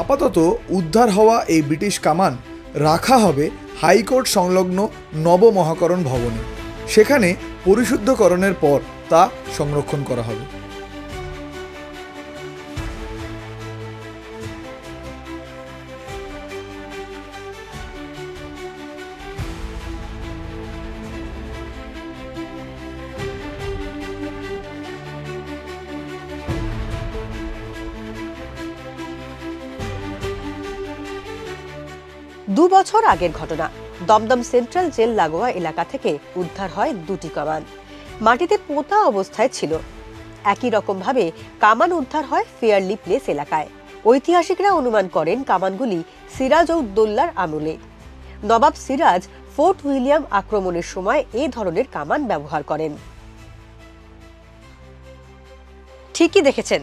আপাতত উদ্ধার হওয়া এই ব্রিটিশ কামান রাখা হবে হাইকোর্ট সংলগ্ন নবমহাকরণ ভবনে। সেখানে পরিশুদ্ধকরণের পর তা সংরক্ষণ করা হবে। দু বছর আগের ঘটনা। দমদম সেন্ট্রাল জেল লাগোয়া এলাকা থেকে উদ্ধার হয় দুটি কামান। মাটিতে পোঁতা অবস্থায় ছিল। একই রকম ভাবে কামান উদ্ধার হয় ফেয়ারলি প্লেস এলাকায়। ঐতিহাসিকরা অনুমান করেন কামানগুলি সিরাজ উদ্দৌলার আমলে। নবাব সিরাজ ফোর্ট উইলিয়াম আক্রমণের সময় এই ধরনের কামান ব্যবহার করেন। ঠিকই দেখেছেন,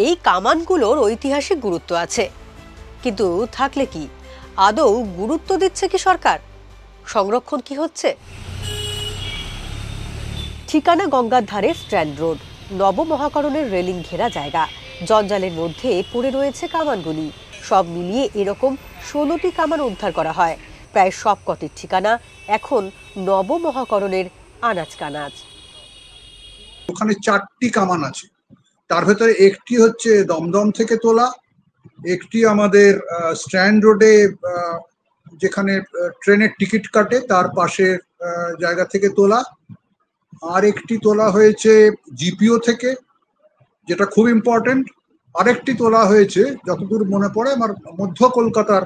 এই কামানগুলোর ঐতিহাসিক গুরুত্ব আছে, কিন্তু থাকলে কি আদৌ গুরুত্ব দিচ্ছে কি সরকার? সংরক্ষণ কি হচ্ছে? ঠিকানা গঙ্গার ধারে স্ট্র্যান্ড রোড, নবমহাকরণের রেলিং ঘেরা জায়গা। জঞ্জালের মধ্যে পড়ে রয়েছে কামানগুলি। সব মিলিয়ে এরকম 16টি কামান উদ্ধার করা হয়। প্রায় সব কটির ঠিকানা এখন নবমহাকরণের আনাজ কানাজ। ওখানে 4টি কামান আছে, তার ভেতরে একটি হচ্ছে দমদম থেকে তোলা, একটি আমাদের স্ট্র্যান্ড রোডে যেখানে ট্রেনের টিকিট কাটে তার পাশের জায়গা থেকে তোলা, আর একটি তোলা হয়েছে জিপিও থেকে, যেটা খুব ইম্পর্টেন্ট। আরেকটি তোলা হয়েছে যতদূর মনে পড়ে আমার মধ্য কলকাতার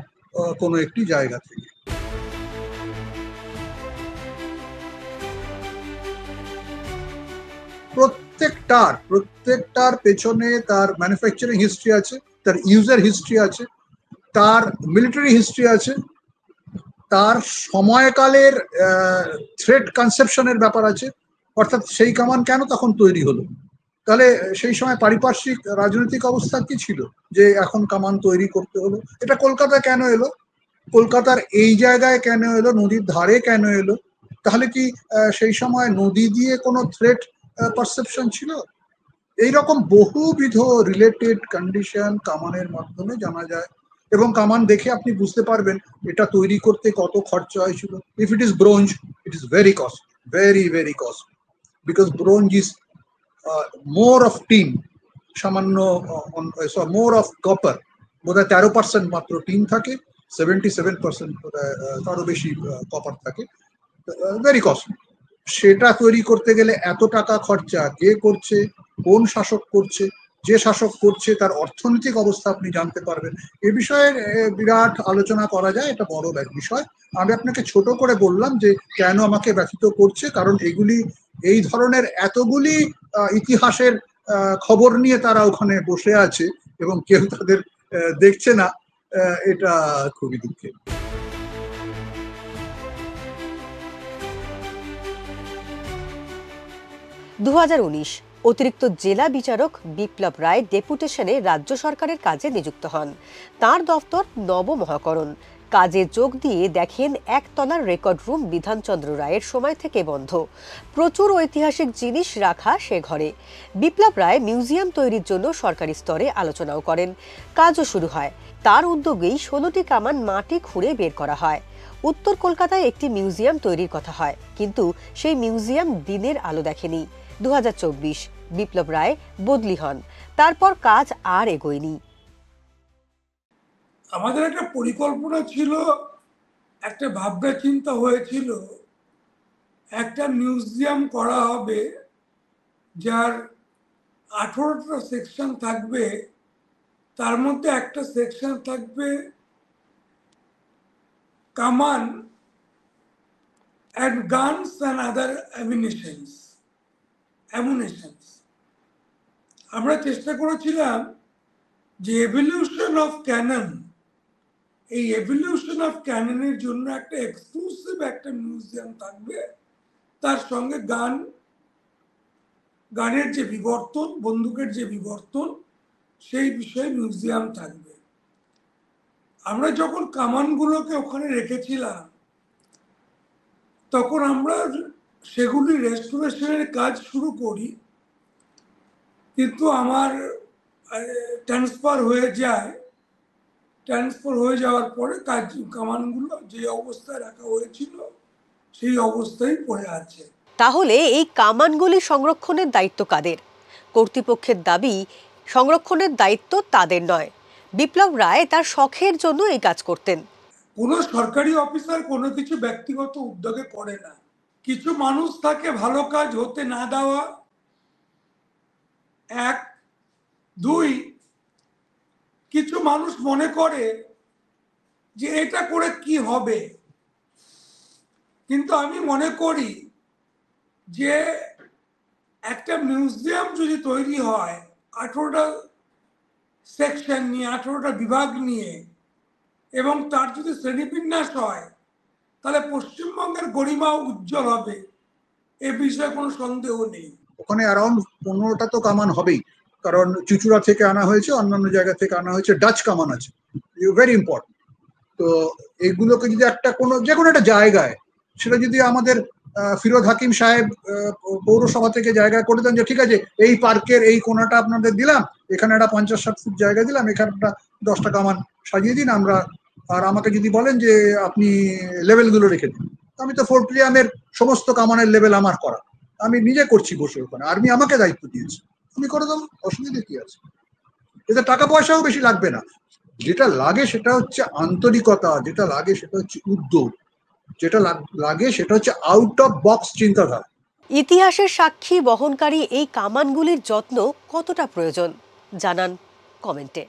কোনো একটি জায়গা থেকে। প্রত্যেকটার পেছনে তার ম্যানুফ্যাকচারিং হিস্ট্রি আছে, তার ইউজার হিস্ট্রি আছে, তার মিলিটারি হিস্ট্রি আছে, তার সময়কালের থ্রেট কনসেপশনের ব্যাপার আছে। অর্থাৎ সেই কামান কেন তখন তৈরি হলো, তাহলে সেই সময় পারিপার্শ্বিক রাজনৈতিক অবস্থা কি ছিল যে এখন কামান তৈরি করতে হলো? এটা কলকাতা কেন এলো, কলকাতার এই জায়গায় কেন এলো, নদীর ধারে কেন এলো? তাহলে কি সেই সময় নদী দিয়ে কোনো থ্রেট পারসেপশন ছিল? এইরকম বহুবিধ রিলেটেড কন্ডিশন কামানের মাধ্যমে জানা যায়, এবং কামান দেখে আপনি বুঝতে পারবেন এটা তৈরি করতে কত খরচা হয়েছিল। If it is bronze, it is very cost, very cost, because bronze is more of tin, সামান্য মোর অফ কপার। বোধহয় 13% মাত্র টিন থাকে, 77% তারও বেশি কপার থাকে। Very costly. সেটা তৈরি করতে গেলে এত টাকা খরচা কে করছে, কোন শাসক করছে, যে শাসক করছে তার অর্থনৈতিক অবস্থা আপনি জানতে পারবেন। এ বিষয়ে বিরাট আলোচনা করা যায়, এটা বড় বিষয়। আমি আপনাকে ছোট করে বললাম যে কেন আমাকে ব্যথিত করছে, কারণ এগুলি এই ধরনের এতগুলি ইতিহাসের খবর নিয়ে তারা ওখানে বসে আছে এবং কেউ তাদের দেখছে না। এটা খুবই দুঃখের। 2019 অতিরিক্ত জেলা বিচারক বিপ্লব রায় ডেপুটেশনে রাজ্য সরকারের কাজে নিযুক্ত হন। তার দফতর নবমহাকরণ। কাজে যোগ দিয়ে দেখেন একতলার রেকর্ড রুম বিধানচন্দ্র রায়ের সময় থেকে বন্ধ। প্রচুর ঐতিহাসিক জিনিস রাখা সে ঘরে। বিপ্লব রায় মিউজিয়াম তৈরির জন্য সরকারি স্তরে আলোচনাও করেন। কাজও শুরু হয়। তার উদ্যোগেই 16টি কামান মাটি খুঁড়ে বের করা হয়। উত্তর কলকাতায় একটি মিউজিয়াম তৈরির কথা হয়, কিন্তু সেই মিউজিয়াম দিনের আলো দেখেনি। 2024 বিপ্লব রায় বদলি হন, তারপর কাজ আর এগোয়নি। আমাদের একটা পরিকল্পনা ছিল, একটা ভাবনা চিন্তা হয়েছিল, একটা মিউজিয়াম করা হবে যার 18টা সেকশন থাকবে। তার মধ্যে একটা সেকশন থাকবে কামান and guns and other ammunitions. আমরা চেষ্টা করেছিলাম যে এভলিউশন অফ ক্যানন, এই এভলিউশন অফ ক্যাননের জন্য একটা এক্সক্লুসিভ একটা মিউজিয়াম থাকবে। তার সঙ্গে গানের যে বিবর্তন, বন্দুকের যে বিবর্তন, সেই বিষয়ে মিউজিয়াম থাকবে। আমরা যখন কামানগুলোকে ওখানে রেখেছিলাম তখন আমরা সেগুলি রেস্টোরেশনের কাজ শুরু করি, কিন্তু আমার ট্রান্সফার হয়ে যায় ট্রান্সফার হয়ে যাওয়ার পরে কামানগুলো যে অবস্থায় রাখা হয়েছিল সেই অবস্থায় পড়ে আছে। তাহলে এই কামানগুলি সংরক্ষণের দায়িত্ব কাদের? কর্তৃপক্ষের দাবি সংরক্ষণের দায়িত্ব তাদের নয়। বিপ্লব রায় তার শখের জন্য এই কাজ করতেন। কোনো সরকারি অফিসার কোনো কিছু ব্যক্তিগত উদ্যোগে করে না। কিছু মানুষ তাকে ভালো কাজ হতে না দেওয়া, এক। দুই, কিছু মানুষ মনে করে যে এটা করে কি হবে, কিন্তু আমি মনে করি যে একটা মিউজিয়াম যদি তৈরি হয় 18টা সেকশন নিয়ে, 18টা বিভাগ নিয়ে, এবং তার যদি শ্রেণীবিন্যাস হয়, তাহলে পশ্চিমবঙ্গের গরিমা উজ্জ্বল হবে, এ বিষয়ে কোনো সন্দেহ নেই। ওখানে অ্যারাউন্ড 15টা তো কামান হবেই, কারণ চুচুড়া থেকে আনা হয়েছে, অন্যান্য জায়গা থেকে আনা হয়েছে, ডাচ কামান আছে, ভেরি ইম্পর্টেন্ট। তো এইগুলোকে যদি একটা কোনো যে কোনো একটা জায়গায়, সেটা যদি আমাদের ফিরোজ হাকিম সাহেব পৌরসভা থেকে জায়গা করে দেন যে ঠিক আছে এই পার্কের এই কোনাটা আপনাদের দিলাম, এখানে একটা 50-60 ফুট জায়গা দিলাম, এখানে একটা 10টা কামান সাজিয়ে দিন আমরা, আর আমাকে যদি বলেন যে আপনি লেভেলগুলো রেখে দিন, আমি তো ফোর্ট উইলিয়ামের সমস্ত কামানের লেভেল আমার করা, আমি নিজে করছি বসে ওখানে, আর্মি আমাকে দায়িত্ব দিয়েছে, আমি করে দেবো, অসুবিধা কি আছে? এতে টাকা পয়সাও বেশি লাগবে না। যেটা লাগে সেটা হচ্ছে আন্তরিকতা, যেটা লাগে সেটা হচ্ছে উদ্যোগ, যেটা লাগে সেটা হচ্ছে আউট অফ বক্স চিন্তাধারা। ইতিহাসের সাক্ষী বহনকারী এই কামানগুলির যত্ন কতটা প্রয়োজন জানান কমেন্টে।